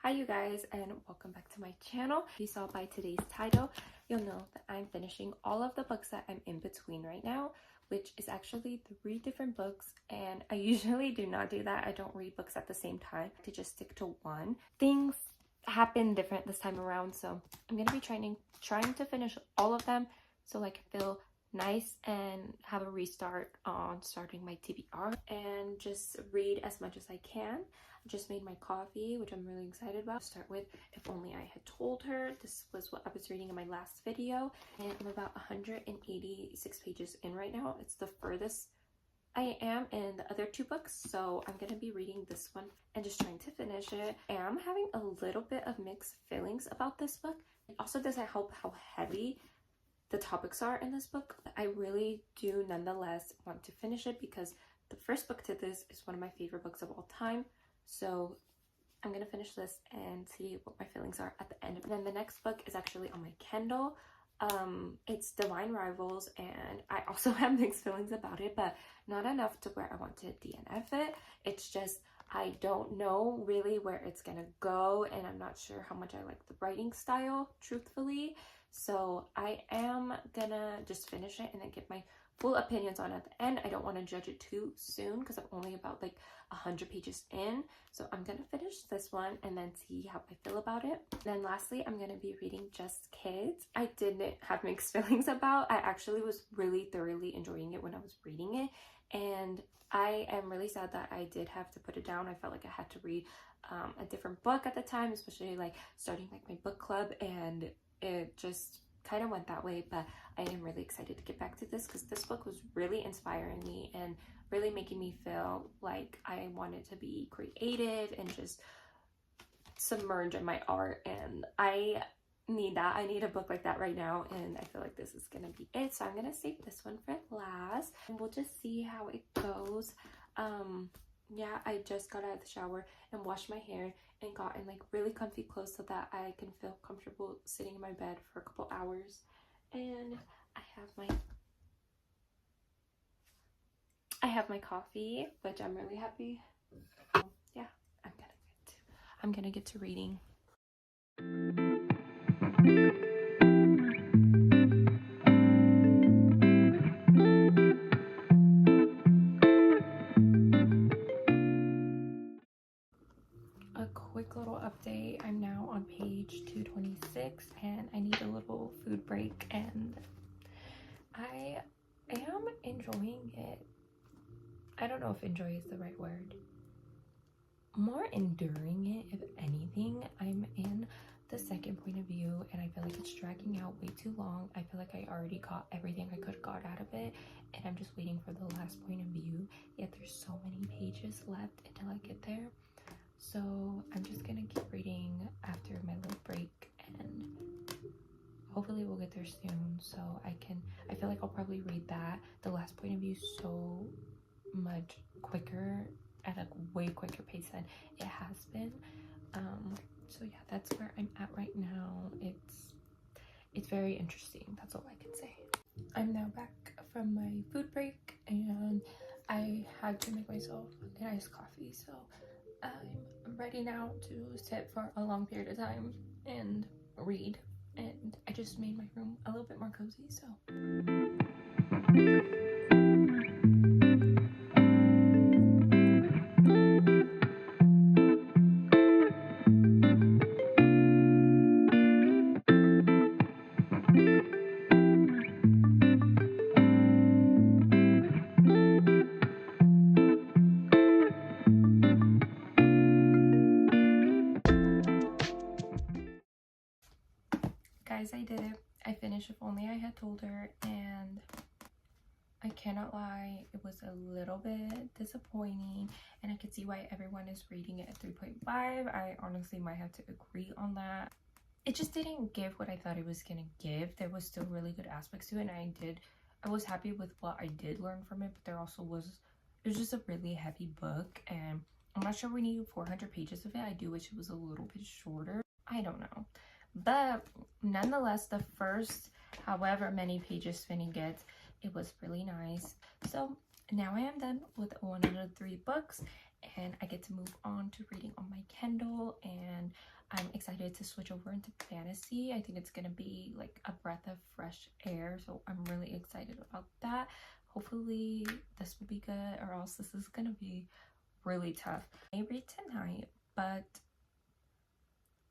Hi you guys, and welcome back to my channel. If you saw by today's title, you'll know that I'm finishing all of the books that I'm in between right now, which is actually 3 different books, and I usually do not do that. I don't read books at the same time, to just stick to one. Things happen different this time around, so I'm gonna be trying to finish all of them so I can feel nice and have a restart on starting my TBR and just read as much as I can. I just made my coffee, which I'm really excited about. Start with If Only I Had Told Her. This was what I was reading in my last video, and I'm about 186 pages in right now. It's the furthest I am in the other 2 books, so I'm gonna be reading this one and just trying to finish it. And I'm having a little bit of mixed feelings about this book. It also doesn't help how heavy the topics are in this book, but I really do nonetheless want to finish it because the first book to this is one of my favorite books of all time. So I'm gonna finish this and see what my feelings are at the end. And then the next book is actually on my Kindle. It's Divine Rivals, and I also have mixed feelings about it, but not enough to where I want to DNF it. It's just I don't know really where it's gonna go, and I'm not sure how much I like the writing style, truthfully. So I am gonna just finish it and then get my full opinions on it at the end. I don't want to judge it too soon because I'm only about like 100 pages in. So I'm gonna finish this one and then see how I feel about it. Then lastly, I'm gonna be reading Just Kids. I didn't have mixed feelings about. I actually was really thoroughly enjoying it when I was reading it, and I am really sad that I did have to put it down. I felt like I had to read a different book at the time, especially like starting like my book club, and it just kind of went that way. But I am really excited to get back to this because this book was really inspiring me and really making me feel like I wanted to be creative and just submerge in my art, and I need that. I need a book like that right now, and I feel like this is gonna be it. So I'm gonna save this one for last, and we'll just see how it goes. Yeah, I just got out of the shower and washed my hair and gotten like really comfy clothes so that I can feel comfortable sitting in my bed for a couple hours. And I have my coffee, which I'm really happy. Yeah, I'm gonna get to reading. A quick little update. I'm now on page 226 and I need a little food break, and I am enjoying it. I don't know if enjoy is the right word. More enduring it, if anything. I'm in the second point of view and I feel like it's dragging out way too long. I feel like I already got everything I could have got out of it, and I'm just waiting for the last point of view, yet there's so many pages left until I get there. So I'm just gonna keep reading after my little break, and hopefully we'll get there soon so I feel like I'll probably read the last point of view so much quicker, at a way quicker pace than it has been. So yeah, that's where I'm at right now. It's very interesting, that's all I can say. I'm now back from my food break and I had to make myself an iced coffee, so I'm ready now to sit for a long period of time and read, and I just made my room a little bit more cozy, so guys, I did it. I finished If Only I Had Told Her, and I cannot lie, it was a little bit disappointing, and I could see why everyone is rating it at 3.5. I honestly might have to agree on that. It just didn't give what I thought it was gonna give. There was still really good aspects to it, and I was happy with what I did learn from it, but it was just a really heavy book, and I'm not sure we need 400 pages of it. I do wish it was a little bit shorter. I don't know. But nonetheless, the first however many pages Spinning gets, it was really nice. So now I am done with one of the 3 books, and I get to move on to reading on my Kindle, and I'm excited to switch over into fantasy. I think it's gonna be like a breath of fresh air, so I'm really excited about that. Hopefully this will be good, or else this is gonna be really tough. I read tonight, but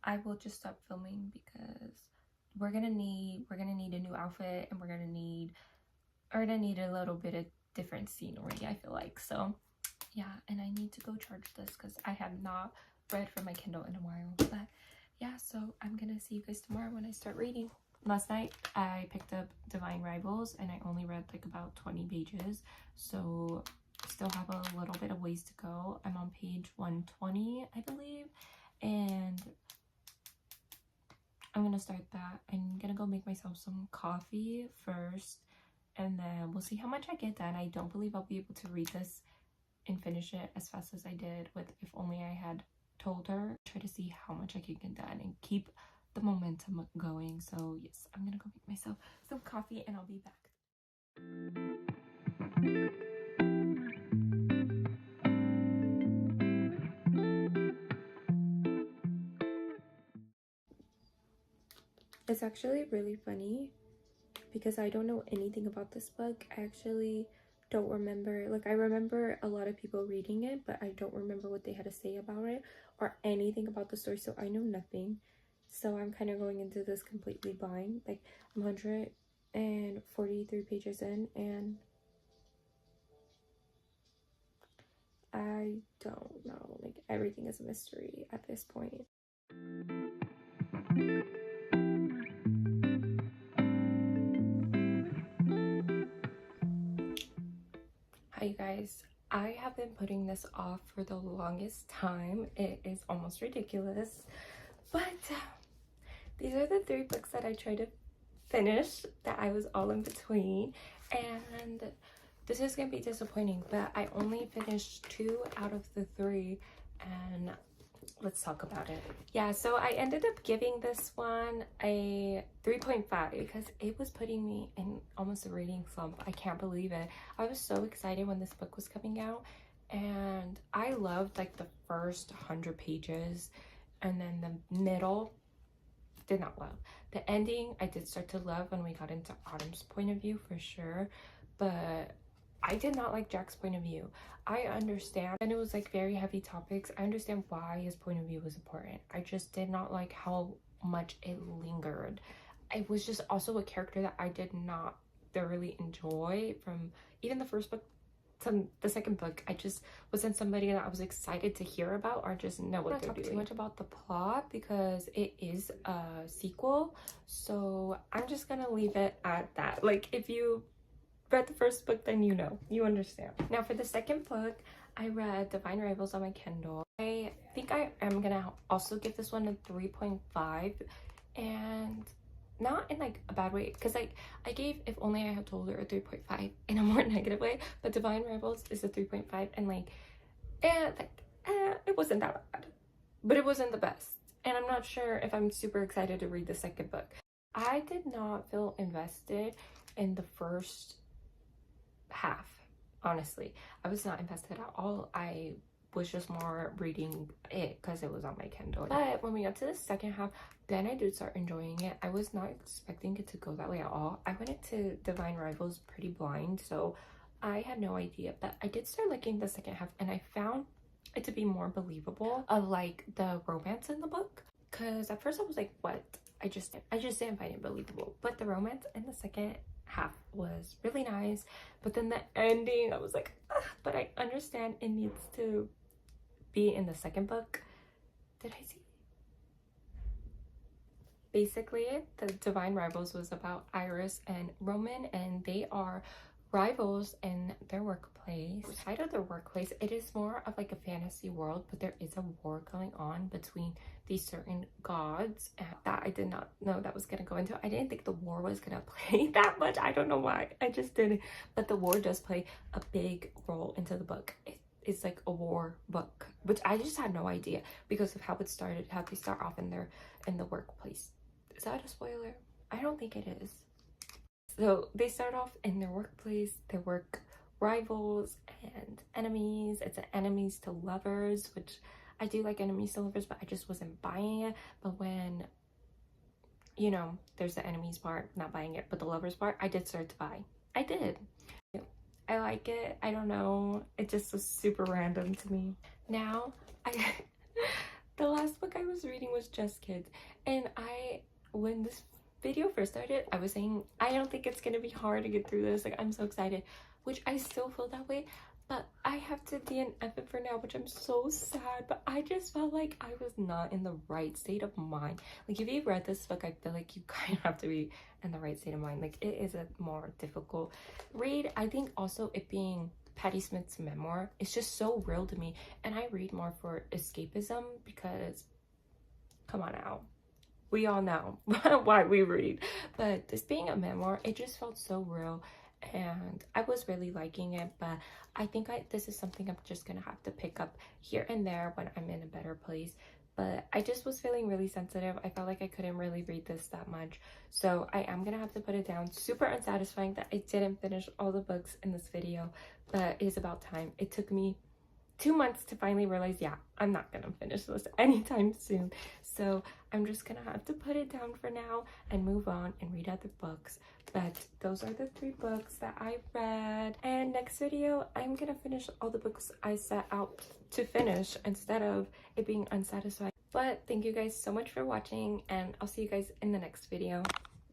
I will just stop filming because we're gonna need a new outfit, and we're gonna need a little bit of different scenery, I feel like. So yeah, and I need to go charge this because I have not read from my Kindle in a while. But yeah, so I'm gonna see you guys tomorrow when I start reading. Last night I picked up Divine Rivals and I only read like about 20 pages, so still have a little bit of ways to go. I'm on page 120, I believe, and I'm gonna start that. I'm gonna go make myself some coffee first, and then we'll see how much I get done. I don't believe I'll be able to read this and finish it as fast as I did with If Only I Had Told Her. Try to see how much I can get done and keep the momentum going. So yes, I'm gonna go make myself some coffee and I'll be back. It's actually really funny because I don't know anything about this book. I actually don't remember, like, I remember a lot of people reading it, but I don't remember what they had to say about it or anything about the story, so I know nothing. So I'm kind of going into this completely blind. Like, I'm 143 pages in and I don't know. Like, everything is a mystery at this point. Hi you guys, I have been putting this off for the longest time. It is almost ridiculous, but these are the 3 books that I tried to finish that I was all in between, and this is gonna be disappointing, but I only finished 2 out of the 3, and let's talk about it. Yeah, so I ended up giving this one a 3.5 because it was putting me in almost a reading slump. I can't believe it. I was so excited when this book was coming out, and I loved like the first 100 pages, and then the middle did not love. The ending I did start to love when we got into Autumn's point of view for sure, but I did not like Jack's point of view. I understand, and it was like very heavy topics. I understand why his point of view was important. I just did not like how much it lingered. It was just also a character that I did not thoroughly enjoy from even the first book to the second book. I just wasn't somebody that I was excited to hear about or just know what they're doing. Too much about the plot because it is a sequel, so I'm just gonna leave it at that. Like, if you read the first book, then you understand. Now for the second book, I read Divine Rivals on my Kindle. I think I am gonna also give this one a 3.5, and not in like a bad way, because like I gave If Only I Had Told Her a 3.5 in a more negative way, but Divine Rivals is a 3.5, and like it wasn't that bad, but it wasn't the best, and I'm not sure if I'm super excited to read the second book. I did not feel invested in the first half, honestly. I was not invested at all. I was just more reading it because it was on my Kindle. But when we got to the second half, then I did start enjoying it. I was not expecting it to go that way at all. I went into Divine Rivals pretty blind, so I had no idea, but I did start liking the second half, and I found it to be more believable of like the romance in the book, because at first I was like, what? I just didn't find it believable, but the romance in the second half was really nice. But then the ending, I was like, ugh, but I understand it needs to be in the second book. Did I see? Basically, the Divine Rivals was about Iris and Roman, and they are rivals in their workplace. Outside of their workplace, it is more of like a fantasy world, but there is a war going on between these certain gods, and that I did not know that was gonna go into. I didn't think the war was gonna play that much. I don't know why, I just didn't, but the war does play a big role into the book. It's like a war book, which I just had no idea because of how it started, how they start off in the workplace. Is that a spoiler? I don't think it is. So they start off in their workplace, their work rivals and enemies. It's an enemies to lovers, which I do like enemies to lovers, but I just wasn't buying it. But when, you know, there's the enemies part, not buying it, but the lovers part, I did start to buy. I did. I like it. I don't know. It just was super random to me. Now, the last book I was reading was Just Kids. And when this video first started, I was saying, I don't think it's gonna be hard to get through this. Like, I'm so excited, which I still feel that way. But I have to DNF it for now, which I'm so sad. But I just felt like I was not in the right state of mind. Like, if you've read this book, I feel like you kind of have to be in the right state of mind. Like, it is a more difficult read. I think also it being Patti Smith's memoir, it's just so real to me. And I read more for escapism because, come on now, we all know why we read. But this being a memoir, it just felt so real. And I was really liking it, but I think this is something I'm just gonna have to pick up here and there when I'm in a better place. But I just was feeling really sensitive. I felt like I couldn't really read this that much, so I am gonna have to put it down. Super unsatisfying that I didn't finish all the books in this video, but it is about time. It took me 2 months to finally realize, yeah, I'm not gonna finish this anytime soon. So I'm just gonna have to put it down for now and move on and read other books. But those are the 3 books that I read. And next video, I'm gonna finish all the books I set out to finish instead of it being unsatisfying. But thank you guys so much for watching, and I'll see you guys in the next video.